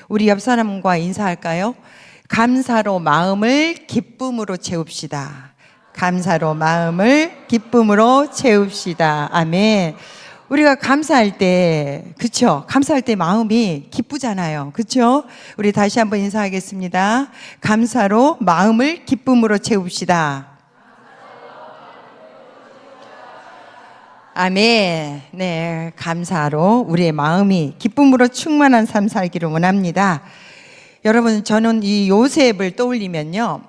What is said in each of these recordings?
우리 옆 사람과 인사할까요? 감사로 마음을 기쁨으로 채웁시다. 감사로 마음을 기쁨으로 채웁시다. 아멘. 우리가 감사할 때, 그쵸? 감사할 때 마음이 기쁘잖아요. 그쵸? 우리 다시 한번 인사하겠습니다. 감사로 마음을 기쁨으로 채웁시다. 아멘. 네, 감사로 우리의 마음이 기쁨으로 충만한 삶 살기를 원합니다. 여러분, 저는 이 요셉을 떠올리면요,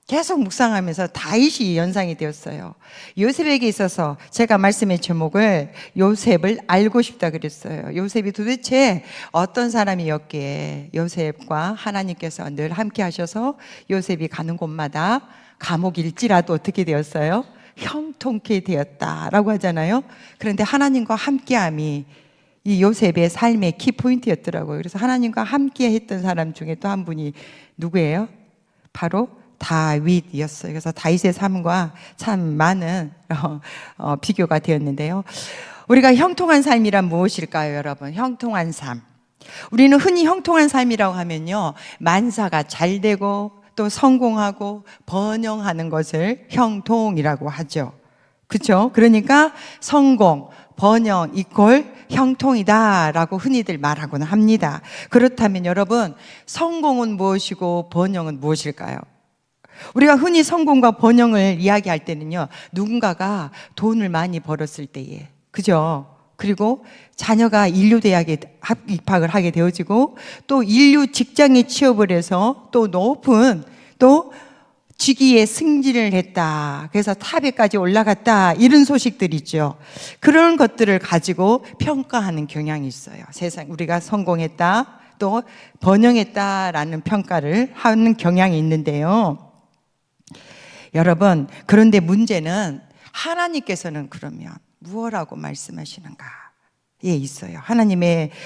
계속 묵상하면서 다윗이 연상이 되었어요. 요셉에게 있어서 제가 말씀의 제목을 요셉을 알고 싶다 그랬어요. 요셉이 도대체 어떤 사람이었기에 요셉과 하나님께서 늘 함께 하셔서 요셉이 가는 곳마다 감옥일지라도 어떻게 되었어요? 형통케 되었다라고 하잖아요. 그런데 하나님과 함께함이 이 요셉의 삶의 키포인트였더라고요. 그래서 하나님과 함께 했던 사람 중에 또 한 분이 누구예요? 바로 다윗이었어요. 그래서 다윗의 삶과 참 많은 비교가 되었는데요. 우리가 형통한 삶이란 무엇일까요, 여러분? 형통한 삶. 우리는 흔히 형통한 삶이라고 하면요, 만사가 잘 되고 또 성공하고 번영하는 것을 형통이라고 하죠. 그렇죠? 그러니까 성공, 번영 이퀄 형통이다라고 흔히들 말하곤 합니다. 그렇다면 여러분, 성공은 무엇이고 번영은 무엇일까요? 우리가 흔히 성공과 번영을 이야기할 때는요, 누군가가 돈을 많이 벌었을 때에, 그죠? 그리고 자녀가 인류대학에 입학을 하게 되어지고 또 인류 직장에 취업을 해서 또 높은 또 직위에 승진을 했다. 그래서 탑에까지 올라갔다. 이런 소식들 있죠. 그런 것들을 가지고 평가하는 경향이 있어요. 세상 우리가 성공했다, 또 번영했다라는 평가를 하는 경향이 있는데요. 여러분, 그런데 문제는 하나님께서는 그러면 무엇라고 말씀하시는가? 예, 있어요.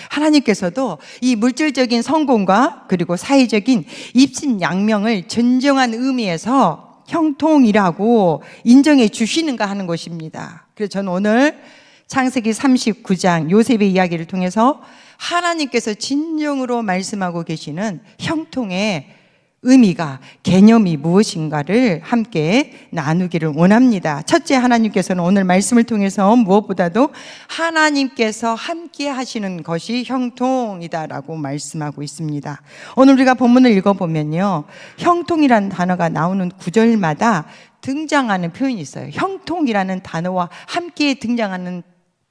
하나님께서도 이 물질적인 성공과 그리고 사회적인 입신양명을 진정한 의미에서 형통이라고 인정해 주시는가 하는 것입니다. 그래서 저는 오늘 창세기 39장 요셉의 이야기를 통해서 하나님께서 진정으로 말씀하고 계시는 형통의 의미가, 개념이 무엇인가를 함께 나누기를 원합니다. 첫째, 하나님께서는 오늘 말씀을 통해서 무엇보다도 하나님께서 함께 하시는 것이 형통이다라고 말씀하고 있습니다. 오늘 우리가 본문을 읽어보면요, 형통이라는 단어가 나오는 구절마다 등장하는 표현이 있어요. 형통이라는 단어와 함께 등장하는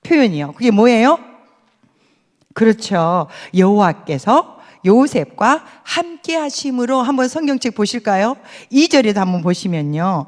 표현이요. 그게 뭐예요? 그렇죠. 여호와께서 요셉과 함께 하심으로, 한번 성경책 보실까요? 2절에도 한번 보시면요,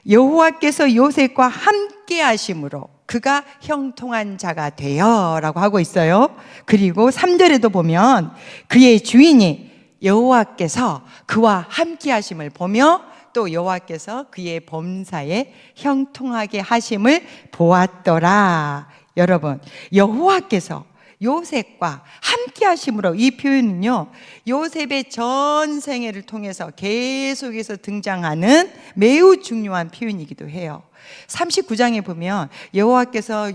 여호와께서 요셉과 함께 하심으로 그가 형통한 자가 되어 라고 하고 있어요. 그리고 3절에도 보면 그의 주인이 여호와께서 그와 함께 하심을 보며 또 여호와께서 그의 범사에 형통하게 하심을 보았더라. 여러분, 여호와께서 요셉과 함께 하심으로, 이 표현은요, 요셉의 전 생애를 통해서 계속해서 등장하는 매우 중요한 표현이기도 해요. 39장에 보면 여호와께서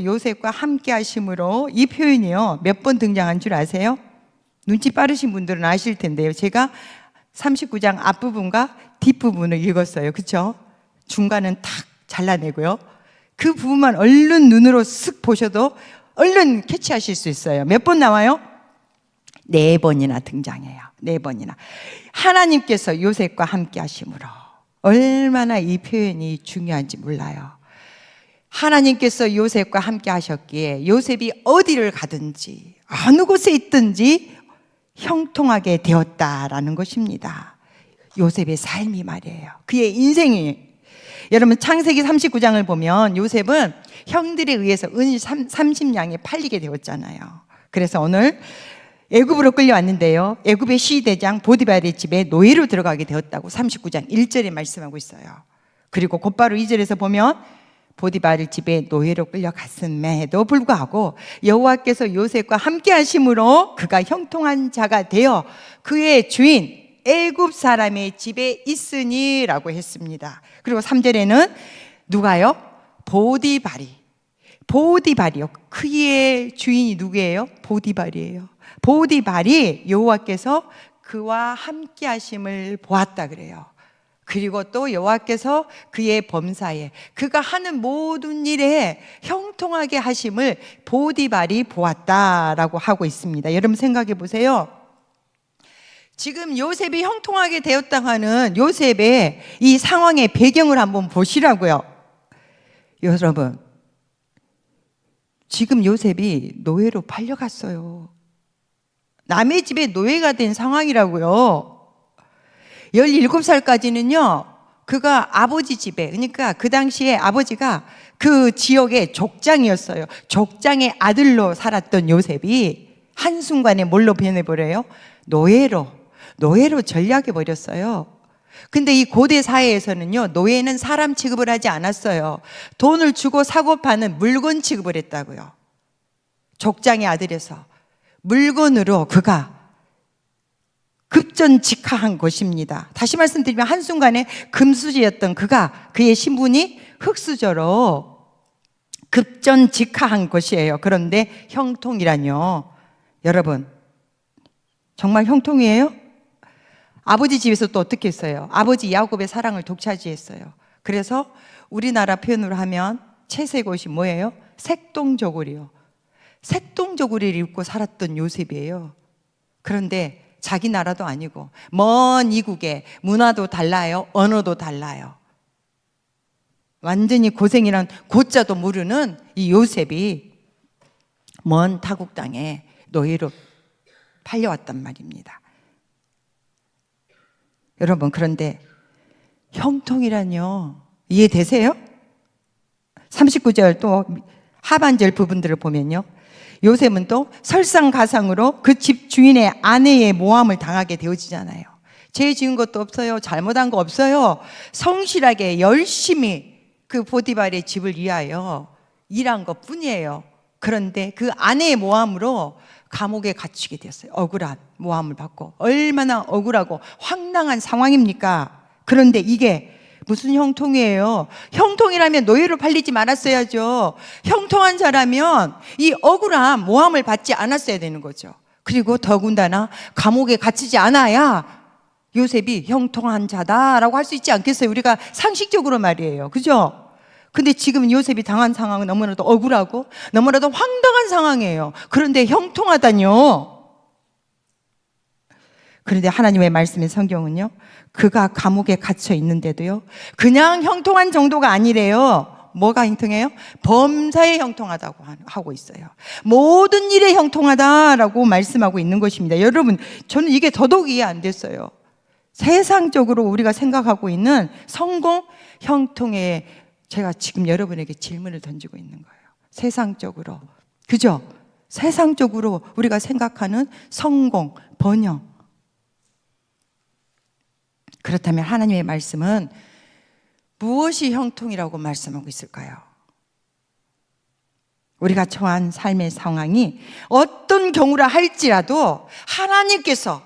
요셉과 함께 하심으로, 이 표현이요, 몇 번 등장한 줄 아세요? 눈치 빠르신 분들은 아실 텐데요, 제가 39장 앞부분과 뒷부분을 읽었어요. 그렇죠? 중간은 탁 잘라내고요, 그 부분만 얼른 눈으로 쓱 보셔도 얼른 캐치하실 수 있어요. 몇 번 나와요? 4번이나 등장해요. 4번이나. 하나님께서 요셉과 함께 하심으로. 얼마나 이 표현이 중요한지 몰라요. 하나님께서 요셉과 함께 하셨기에 요셉이 어디를 가든지 어느 곳에 있든지 형통하게 되었다라는 것입니다. 요셉의 삶이 말이에요. 그의 인생이. 여러분, 창세기 39장을 보면 요셉은 형들에 의해서 은 30냥에 팔리게 되었잖아요. 그래서 오늘 애굽으로 끌려왔는데요, 애굽의 시대장 보디발의 집에 노예로 들어가게 되었다고 39장 1절에 말씀하고 있어요. 그리고 곧바로 2절에서 보면 보디발의 집에 노예로 끌려갔음에도 불구하고 여호와께서 요셉과 함께 하심으로 그가 형통한 자가 되어 그의 주인 애굽 사람의 집에 있으니라고 했습니다. 그리고 3절에는 누가요? 보디발이요. 그의 주인이 누구예요? 보디발이에요. 보디발이 여호와께서 그와 함께 하심을 보았다 그래요. 그리고 또 여호와께서 그의 범사에 그가 하는 모든 일에 형통하게 하심을 보디발이 보았다라고 하고 있습니다. 여러분 생각해 보세요. 지금 요셉이 형통하게 되었다 하는 요셉의 이 상황의 배경을 한번 보시라고요. 여러분, 지금 요셉이 노예로 팔려갔어요. 남의 집에 노예가 된 상황이라고요. 17살까지는요, 그가 아버지 집에, 그러니까 그 당시에 아버지가 그 지역의 족장이었어요. 족장의 아들로 살았던 요셉이 한순간에 뭘로 변해버려요? 노예로 전락해버렸어요. 근데 이 고대 사회에서는요, 노예는 사람 취급을 하지 않았어요. 돈을 주고 사고 파는 물건 취급을 했다고요. 족장의 아들에서 물건으로 그가 급전직하한 것입니다. 다시 말씀드리면 한순간에 금수저였던 그의 신분이 흙수저로 급전직하한 것이에요. 그런데 형통이라뇨. 여러분, 정말 형통이에요? 아버지 집에서 또 어떻게 했어요? 아버지 야곱의 사랑을 독차지했어요. 그래서 우리나라 표현으로 하면 채색 옷이 뭐예요? 색동저고리요. 색동저고리를 입고 살았던 요셉이에요. 그런데 자기 나라도 아니고 먼 이국에 문화도 달라요. 언어도 달라요. 완전히 고생이란 고자도 모르는 이 요셉이 먼 타국 땅에 노예로 팔려왔단 말입니다. 여러분, 그런데 형통이라뇨, 이해되세요? 39절 또 하반절 부분들을 보면요, 요셉은 또 설상가상으로 그 집 주인의 아내의 모함을 당하게 되어지잖아요. 죄 지은 것도 없어요. 잘못한 거 없어요. 성실하게 열심히 그 보디발의 집을 위하여 일한 것 뿐이에요. 그런데 그 아내의 모함으로 감옥에 갇히게 됐어요. 억울한 모함을 받고. 얼마나 억울하고 황당한 상황입니까? 그런데 이게 무슨 형통이에요? 형통이라면 노예로 팔리지 말았어야죠. 형통한 자라면 이 억울한 모함을 받지 않았어야 되는 거죠. 그리고 더군다나 감옥에 갇히지 않아야 요셉이 형통한 자다라고 할 수 있지 않겠어요? 우리가 상식적으로 말이에요. 그죠? 근데 지금 요셉이 당한 상황은 너무나도 억울하고 너무나도 황당한 상황이에요. 그런데 형통하다뇨. 그런데 하나님의 말씀의 성경은요, 그가 감옥에 갇혀 있는데도요, 그냥 형통한 정도가 아니래요. 뭐가 형통해요? 범사에 형통하다고 하고 있어요. 모든 일에 형통하다라고 말씀하고 있는 것입니다. 여러분, 저는 이게 더더욱 이해 안 됐어요. 세상적으로 우리가 생각하고 있는 성공, 형통에 제가 지금 여러분에게 질문을 던지고 있는 거예요. 세상적으로. 그죠? 세상적으로 우리가 생각하는 성공, 번영. 그렇다면 하나님의 말씀은 무엇이 형통이라고 말씀하고 있을까요? 우리가 처한 삶의 상황이 어떤 경우라 할지라도 하나님께서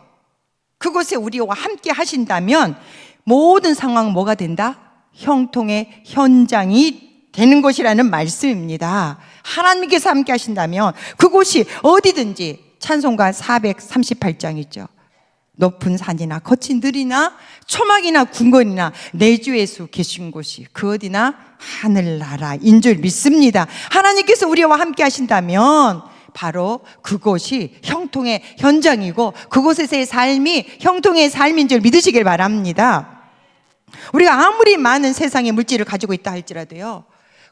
그곳에 우리와 함께 하신다면 모든 상황은 뭐가 된다? 형통의 현장이 되는 것이라는 말씀입니다. 하나님께서 함께 하신다면 그곳이 어디든지, 찬송가 438장 있죠. 높은 산이나 거친 들이나 초막이나 궁궐이나 내 주 예수 계신 곳이 그 어디나 하늘나라인 줄 믿습니다. 하나님께서 우리와 함께 하신다면 바로 그곳이 형통의 현장이고 그곳에서의 삶이 형통의 삶인 줄 믿으시길 바랍니다. 우리가 아무리 많은 세상의 물질을 가지고 있다 할지라도요,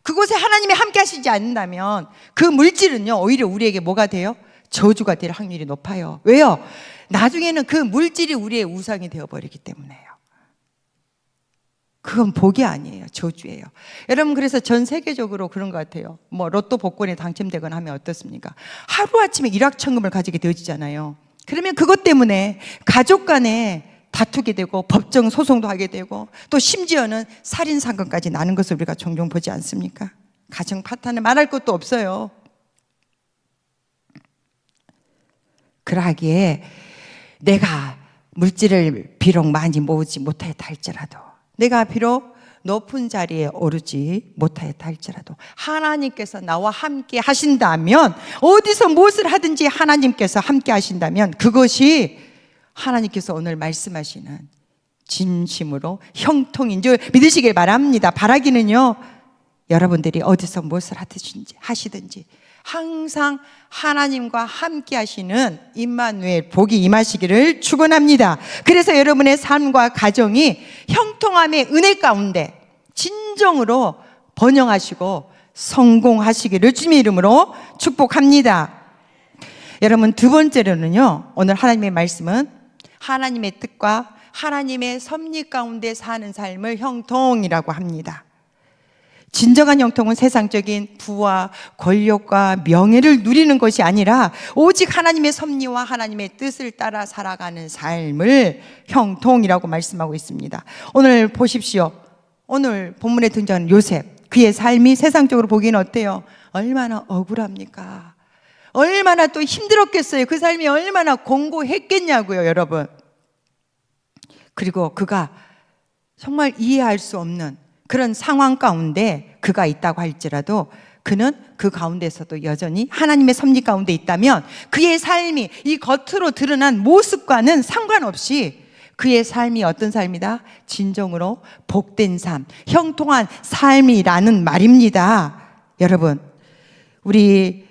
그곳에 하나님이 함께 하시지 않는다면 그 물질은요, 오히려 우리에게 뭐가 돼요? 저주가 될 확률이 높아요. 왜요? 나중에는 그 물질이 우리의 우상이 되어버리기 때문에요. 그건 복이 아니에요. 저주예요. 여러분, 그래서 전 세계적으로 그런 것 같아요. 뭐 로또 복권에 당첨되거나 하면 어떻습니까? 하루아침에 일확천금을 가지게 되어지잖아요. 그러면 그것 때문에 가족 간에 다투게 되고 법정 소송도 하게 되고 또 심지어는 살인사건까지 나는 것을 우리가 종종 보지 않습니까? 가정 파탄은 말할 것도 없어요. 그러하기에 내가 물질을 비록 많이 모으지 못했다 할지라도, 내가 비록 높은 자리에 오르지 못하였다 할지라도 하나님께서 나와 함께 하신다면, 어디서 무엇을 하든지 하나님께서 함께 하신다면 그것이 하나님께서 오늘 말씀하시는 진심으로 형통인 줄 믿으시길 바랍니다. 바라기는요, 여러분들이 어디서 무엇을 하시든지 항상 하나님과 함께 하시는 임마누엘 복이 임하시기를 축원합니다. 그래서 여러분의 삶과 가정이 형통함의 은혜 가운데 진정으로 번영하시고 성공하시기를 주님의 이름으로 축복합니다. 여러분, 두 번째로는요, 오늘 하나님의 말씀은 하나님의 뜻과 하나님의 섭리 가운데 사는 삶을 형통이라고 합니다. 진정한 형통은 세상적인 부와 권력과 명예를 누리는 것이 아니라 오직 하나님의 섭리와 하나님의 뜻을 따라 살아가는 삶을 형통이라고 말씀하고 있습니다. 오늘 보십시오. 오늘 본문에 등장하는 요셉, 그의 삶이 세상적으로 보기에는 어때요? 얼마나 억울합니까? 얼마나 또 힘들었겠어요? 그 삶이 얼마나 공고했겠냐고요, 여러분. 그리고 그가 정말 이해할 수 없는 그런 상황 가운데 그가 있다고 할지라도 그는 그 가운데서도 여전히 하나님의 섭리 가운데 있다면 그의 삶이 이 겉으로 드러난 모습과는 상관없이 그의 삶이 어떤 삶이다? 진정으로 복된 삶, 형통한 삶이라는 말입니다. 여러분, 우리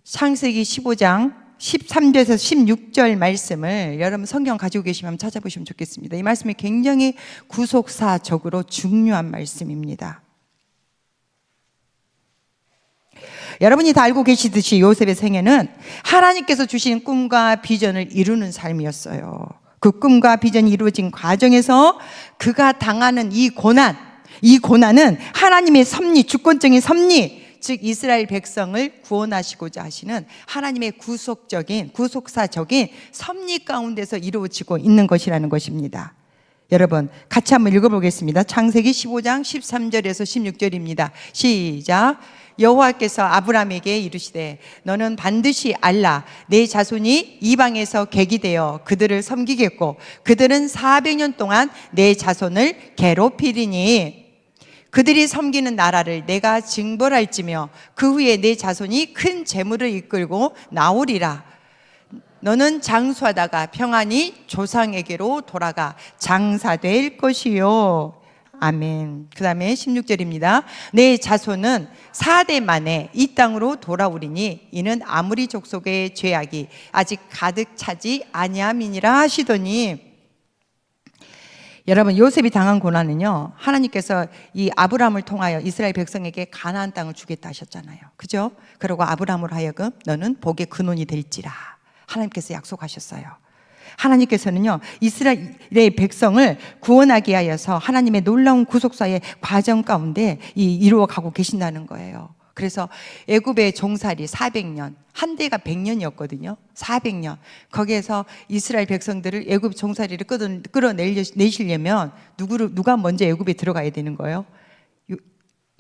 창세기 15장 13절에서 16절 말씀을 여러분 성경 가지고 계시면 찾아보시면 좋겠습니다. 이 말씀이 굉장히 구속사적으로 중요한 말씀입니다. 여러분이 다 알고 계시듯이 요셉의 생애는 하나님께서 주신 꿈과 비전을 이루는 삶이었어요. 그 꿈과 비전이 이루어진 과정에서 그가 당하는 이 고난은 하나님의 섭리, 주권적인 섭리, 즉 이스라엘 백성을 구원하시고자 하시는 하나님의 구속사적인 섭리 가운데서 이루어지고 있는 것이라는 것입니다. 여러분, 같이 한번 읽어보겠습니다. 창세기 15장 13절에서 16절입니다. 시작. 여호와께서 아브라함에게 이르시되 너는 반드시 알라. 내 자손이 이방에서 객이 되어 그들을 섬기겠고 그들은 400년 동안 내 자손을 괴롭히리니 그들이 섬기는 나라를 내가 징벌할지며 그 후에 내 자손이 큰 재물을 이끌고 나오리라. 너는 장수하다가 평안히 조상에게로 돌아가 장사될 것이요. 아멘. 그 다음에 16절입니다. 내 자손은 4대 만에 이 땅으로 돌아오리니 이는 아무리 족속의 죄악이 아직 가득 차지 아니함이니라 하시더니, 여러분, 요셉이 당한 고난은요, 하나님께서 이 아브라함을 통하여 이스라엘 백성에게 가나안 땅을 주겠다 하셨잖아요. 그죠? 그리고 아브라함으로 하여금 너는 복의 근원이 될지라 하나님께서 약속하셨어요. 하나님께서는요, 이스라엘의 백성을 구원하기 위하여서 하나님의 놀라운 구속사의 과정 가운데 이루어가고 계신다는 거예요. 그래서 애굽의 종살이 400년, 한 대가 100년이었거든요. 400년. 거기에서 이스라엘 백성들을 애굽 종살이를 끌어내시려면 누가 먼저 애굽에 들어가야 되는 거예요?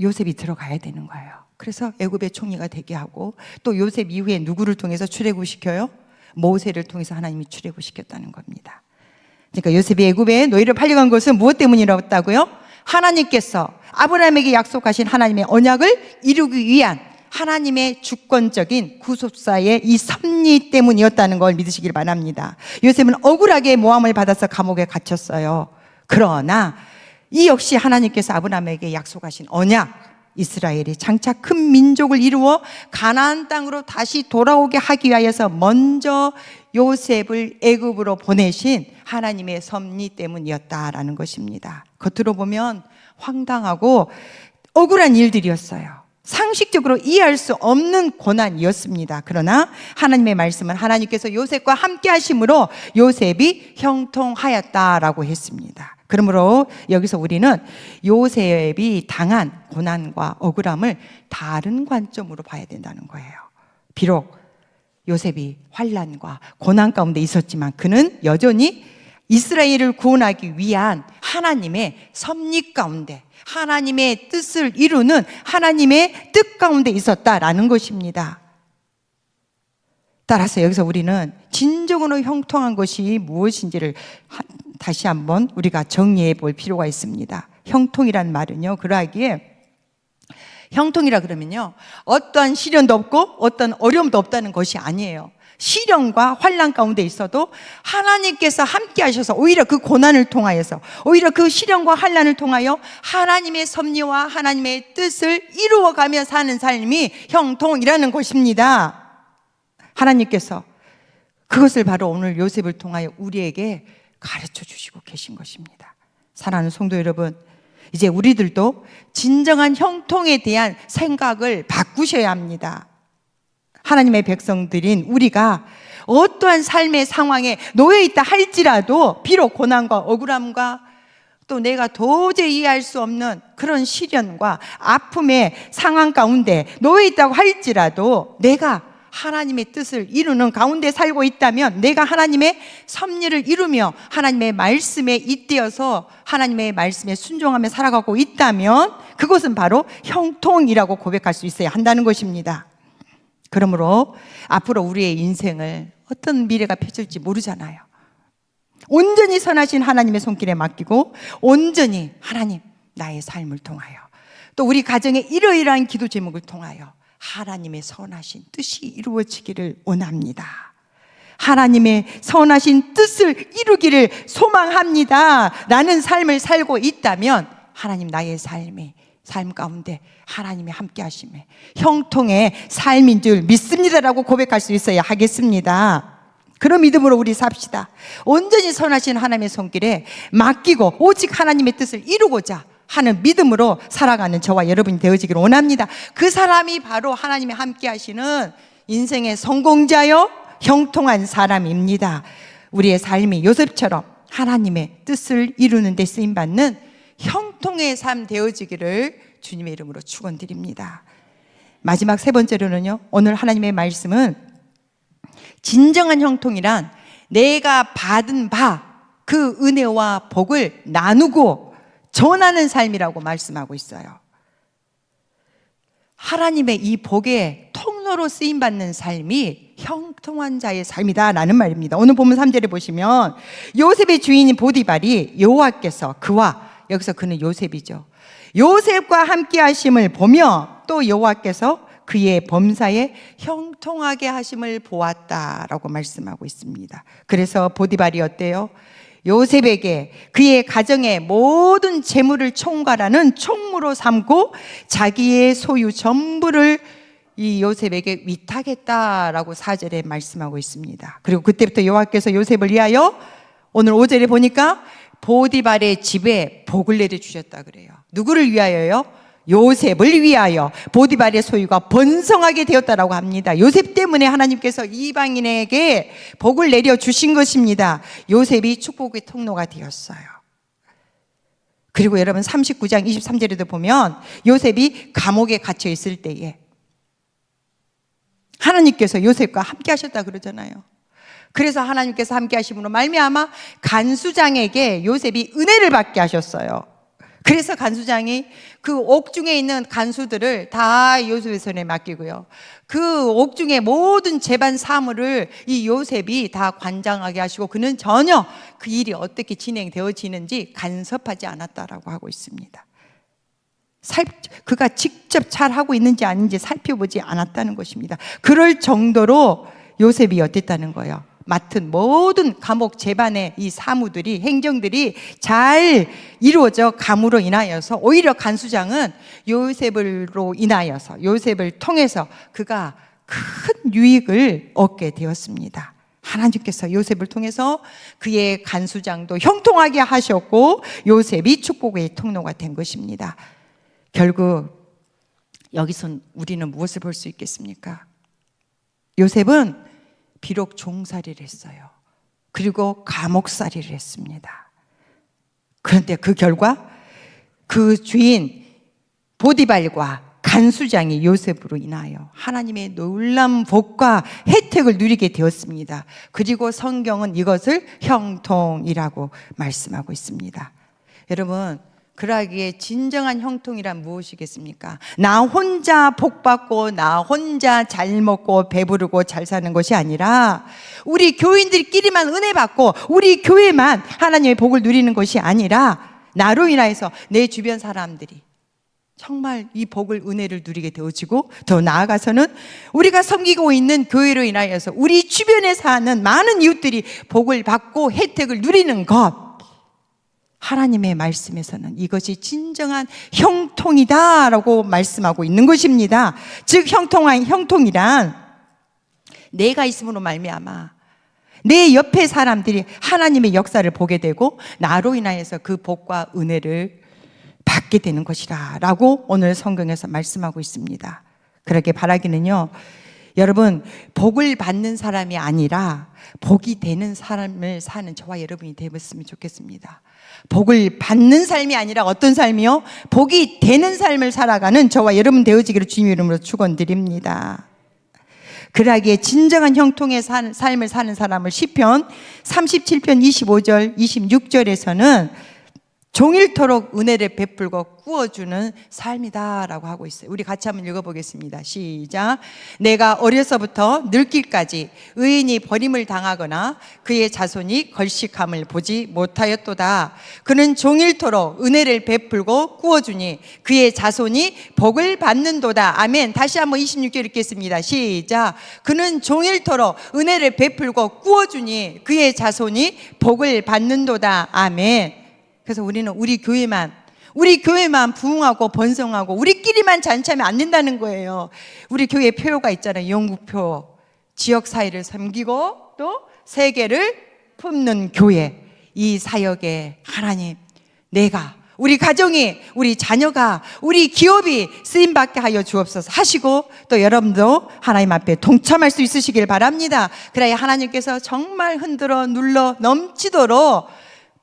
요셉이 들어가야 되는 거예요. 그래서 애굽의 총리가 되게 하고, 또 요셉 이후에 누구를 통해서 출애굽시켜요? 모세를 통해서 하나님이 출애굽시켰다는 겁니다. 그러니까 요셉이 애굽에 노예로 팔려간 것은 무엇 때문이었다고요? 하나님께서 아브라함에게 약속하신 하나님의 언약을 이루기 위한 하나님의 주권적인 구속사의 이 섭리 때문이었다는 걸 믿으시길 바랍니다. 요셉은 억울하게 모함을 받아서 감옥에 갇혔어요. 그러나 이 역시 하나님께서 아브라함에게 약속하신 언약, 이스라엘이 장차 큰 민족을 이루어 가나안 땅으로 다시 돌아오게 하기 위하여서 먼저 요셉을 애굽으로 보내신 하나님의 섭리 때문이었다라는 것입니다. 겉으로 보면 황당하고 억울한 일들이었어요. 상식적으로 이해할 수 없는 고난이었습니다. 그러나 하나님의 말씀은 하나님께서 요셉과 함께 하심으로 요셉이 형통하였다라고 했습니다. 그러므로 여기서 우리는 요셉이 당한 고난과 억울함을 다른 관점으로 봐야 된다는 거예요. 비록 요셉이 환난과 고난 가운데 있었지만 그는 여전히 이스라엘을 구원하기 위한 하나님의 섭리 가운데, 하나님의 뜻을 이루는 하나님의 뜻 가운데 있었다라는 것입니다. 따라서 여기서 우리는 진정으로 형통한 것이 무엇인지를 다시 한번 우리가 정리해 볼 필요가 있습니다. 형통이란 말은요, 그러하기에 형통이라 그러면요, 어떠한 시련도 없고 어떤 어려움도 없다는 것이 아니에요. 시련과 환난 가운데 있어도 하나님께서 함께 하셔서 오히려 그 고난을 통하여서, 오히려 그 시련과 환난을 통하여 하나님의 섭리와 하나님의 뜻을 이루어가며 사는 삶이 형통이라는 것입니다. 하나님께서 그것을 바로 오늘 요셉을 통하여 우리에게 가르쳐 주시고 계신 것입니다. 사랑하는 성도 여러분, 이제 우리들도 진정한 형통에 대한 생각을 바꾸셔야 합니다. 하나님의 백성들인 우리가 어떠한 삶의 상황에 놓여 있다 할지라도, 비록 고난과 억울함과 또 내가 도저히 이해할 수 없는 그런 시련과 아픔의 상황 가운데 놓여 있다고 할지라도, 내가 하나님의 뜻을 이루는 가운데 살고 있다면, 내가 하나님의 섭리를 이루며 하나님의 말씀에 잇대어서 하나님의 말씀에 순종하며 살아가고 있다면, 그것은 바로 형통이라고 고백할 수 있어야 한다는 것입니다. 그러므로 앞으로 우리의 인생을 어떤 미래가 펼쳐질지 모르잖아요. 온전히 선하신 하나님의 손길에 맡기고 온전히 하나님, 나의 삶을 통하여, 또 우리 가정의 이러이러한 기도 제목을 통하여 하나님의 선하신 뜻이 이루어지기를 원합니다. 하나님의 선하신 뜻을 이루기를 소망합니다 라는 삶을 살고 있다면, 하나님, 나의 삶 가운데 하나님의 함께 하심에 형통의 삶인 줄 믿습니다라고 고백할 수 있어야 하겠습니다. 그런 믿음으로 우리 삽시다. 온전히 선하신 하나님의 손길에 맡기고 오직 하나님의 뜻을 이루고자 하는 믿음으로 살아가는 저와 여러분이 되어지기를 원합니다. 그 사람이 바로 하나님의 함께 하시는 인생의 성공자요 형통한 사람입니다. 우리의 삶이 요셉처럼 하나님의 뜻을 이루는 데 쓰임받는 형통의 삶 되어지기를 주님의 이름으로 축원드립니다. 마지막 세 번째로는요, 오늘 하나님의 말씀은 진정한 형통이란 내가 받은 바 그 은혜와 복을 나누고 전하는 삶이라고 말씀하고 있어요. 하나님의 이 복의 통로로 쓰임받는 삶이 형통한 자의 삶이다라는 말입니다. 오늘 본문 3절에 보시면 요셉의 주인인 보디발이 여호와께서 그와, 여기서 그는 요셉이죠, 요셉과 함께 하심을 보며 또 여호와께서 그의 범사에 형통하게 하심을 보았다라고 말씀하고 있습니다. 그래서 보디발이 어때요? 요셉에게 그의 가정의 모든 재물을 총괄하는 총무로 삼고 자기의 소유 전부를 이 요셉에게 위탁했다라고 4절에 말씀하고 있습니다. 그리고 그때부터 여호와께서 요셉을 위하여, 오늘 5절에 보니까 보디발의 집에 복을 내려주셨다 그래요. 누구를 위하여요? 요셉을 위하여 보디발의 소유가 번성하게 되었다라고 합니다. 요셉 때문에 하나님께서 이방인에게 복을 내려주신 것입니다. 요셉이 축복의 통로가 되었어요. 그리고 여러분 39장 23절에도 보면 요셉이 감옥에 갇혀 있을 때에 하나님께서 요셉과 함께 하셨다 그러잖아요. 그래서 하나님께서 함께 하심으로 말미암아 간수장에게 요셉이 은혜를 받게 하셨어요. 그래서 간수장이 그 옥중에 있는 간수들을 다 요셉의 손에 맡기고요, 그 옥중의 모든 재반 사물을 이 요셉이 다 관장하게 하시고 그는 전혀 그 일이 어떻게 진행되어지는지 간섭하지 않았다라고 하고 있습니다. 그가 직접 잘하고 있는지 아닌지 살펴보지 않았다는 것입니다. 그럴 정도로 요셉이 어땠다는 거예요. 맡은 모든 감옥 재반의 이 사무들이, 행정들이 잘 이루어져 감으로 인하여서 오히려 간수장은 요셉으로 인하여서, 요셉을 통해서 그가 큰 유익을 얻게 되었습니다. 하나님께서 요셉을 통해서 그의 간수장도 형통하게 하셨고 요셉이 축복의 통로가 된 것입니다. 결국 여기서 우리는 무엇을 볼 수 있겠습니까? 요셉은 비록 종살이를 했어요. 그리고 감옥살이를 했습니다. 그런데 그 결과 그 주인 보디발과 간수장이 요셉으로 인하여 하나님의 놀라운 복과 혜택을 누리게 되었습니다. 그리고 성경은 이것을 형통이라고 말씀하고 있습니다. 여러분, 그러하기에 진정한 형통이란 무엇이겠습니까? 나 혼자 복받고 나 혼자 잘 먹고 배부르고 잘 사는 것이 아니라 우리 교인들끼리만 은혜 받고 우리 교회만 하나님의 복을 누리는 것이 아니라 나로 인하여서 내 주변 사람들이 정말 이 복을, 은혜를 누리게 되어지고, 더 나아가서는 우리가 섬기고 있는 교회로 인하여서 우리 주변에 사는 많은 이웃들이 복을 받고 혜택을 누리는 것, 하나님의 말씀에서는 이것이 진정한 형통이다라고 말씀하고 있는 것입니다. 즉 형통이란 내가 있음으로 말미암아 내 옆에 사람들이 하나님의 역사를 보게 되고 나로 인하여서 그 복과 은혜를 받게 되는 것이라 라고 오늘 성경에서 말씀하고 있습니다. 그렇게 바라기는요, 여러분, 복을 받는 사람이 아니라 복이 되는 삶을 사는 저와 여러분이 되었으면 좋겠습니다. 복을 받는 삶이 아니라 어떤 삶이요? 복이 되는 삶을 살아가는 저와 여러분 되어지기를 주님의 이름으로 축원드립니다. 그러기에 진정한 형통의 삶을 사는 사람을 시편 37편 25절 26절에서는 종일토록 은혜를 베풀고 꾸어주는 삶이다라고 하고 있어요. 우리 같이 한번 읽어보겠습니다. 시작. 내가 어려서부터 늙기까지 의인이 버림을 당하거나 그의 자손이 걸식함을 보지 못하였도다. 그는 종일토록 은혜를 베풀고 꾸어주니 그의 자손이 복을 받는도다. 아멘. 다시 한번 26절 읽겠습니다. 시작. 그는 종일토록 은혜를 베풀고 꾸어주니 그의 자손이 복을 받는도다. 아멘. 그래서 우리는 우리 교회만 부흥하고 번성하고 우리끼리만 잔치하면 안 된다는 거예요. 우리 교회 표가 있잖아요. 영국표. 지역사회를 섬기고 또 세계를 품는 교회. 이 사역에 하나님, 내가, 우리 가정이, 우리 자녀가, 우리 기업이 쓰임받게 하여 주옵소서 하시고, 또 여러분도 하나님 앞에 동참할 수 있으시길 바랍니다. 그래야 하나님께서 정말 흔들어 눌러 넘치도록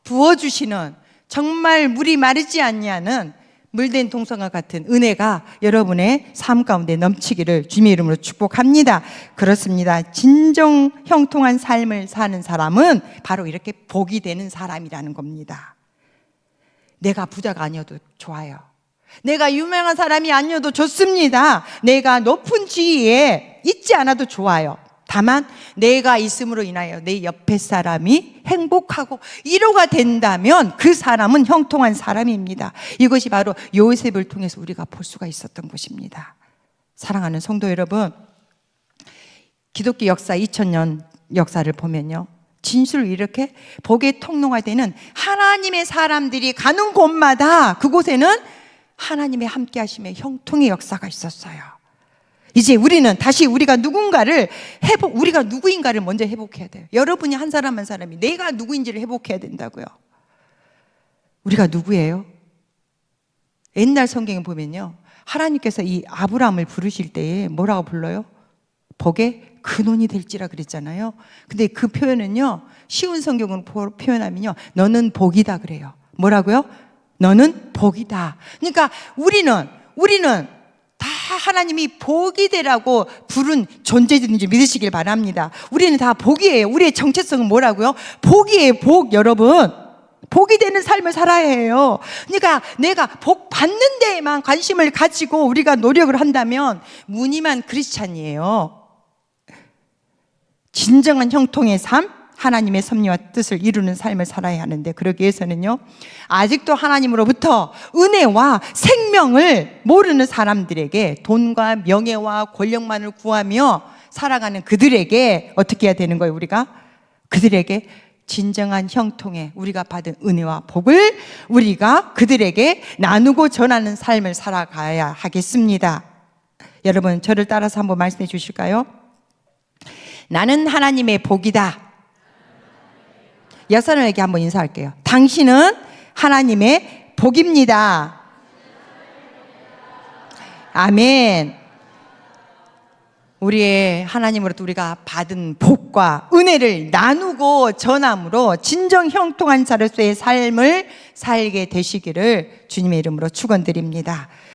부어주시는, 정말 물이 마르지 않냐는 물된 동성과 같은 은혜가 여러분의 삶 가운데 넘치기를 주님의 이름으로 축복합니다. 그렇습니다. 진정 형통한 삶을 사는 사람은 바로 이렇게 복이 되는 사람이라는 겁니다. 내가 부자가 아니어도 좋아요. 내가 유명한 사람이 아니어도 좋습니다. 내가 높은 지위에 있지 않아도 좋아요. 다만 내가 있음으로 인하여 내 옆에 사람이 행복하고 위로가 된다면 그 사람은 형통한 사람입니다. 이것이 바로 요셉을 통해서 우리가 볼 수가 있었던 것입니다. 사랑하는 성도 여러분, 기독교 역사 2000년 역사를 보면요, 진실로 이렇게 복의 통로가 되는 하나님의 사람들이 가는 곳마다 그곳에는 하나님의 함께 하심의 형통의 역사가 있었어요. 이제 우리는 다시 우리가 우리가 누구인가를 먼저 회복해야 돼요. 여러분이 한 사람 한 사람이 내가 누구인지를 회복해야 된다고요. 우리가 누구예요? 옛날 성경에 보면요, 하나님께서 이 아브라함을 부르실 때에 뭐라고 불러요? 복의 근원이 될지라 그랬잖아요. 근데 그 표현은요, 쉬운 성경으로 표현하면요, 너는 복이다 그래요. 뭐라고요? 너는 복이다. 그러니까 우리는 다 하나님이 복이 되라고 부른 존재들인지 믿으시길 바랍니다. 우리는 다 복이에요. 우리의 정체성은 뭐라고요? 복이에요. 복. 여러분, 복이 되는 삶을 살아야 해요. 그러니까 내가 복 받는 데에만 관심을 가지고 우리가 노력을 한다면 무늬만 크리스찬이에요. 진정한 형통의 삶, 하나님의 섭리와 뜻을 이루는 삶을 살아야 하는데, 그러기 위해서는요, 아직도 하나님으로부터 은혜와 생명을 모르는 사람들에게 돈과 명예와 권력만을 구하며 살아가는 그들에게 어떻게 해야 되는 거예요? 우리가 그들에게 진정한 형통의 우리가 받은 은혜와 복을 우리가 그들에게 나누고 전하는 삶을 살아가야 하겠습니다. 여러분, 저를 따라서 한번 말씀해 주실까요? 나는 하나님의 복이다. 여사람에게 한번 인사할게요. 당신은 하나님의 복입니다. 아멘. 우리의 하나님으로부터 우리가 받은 복과 은혜를 나누고 전함으로 진정 형통한 자로서의 삶을 살게 되시기를 주님의 이름으로 축원드립니다.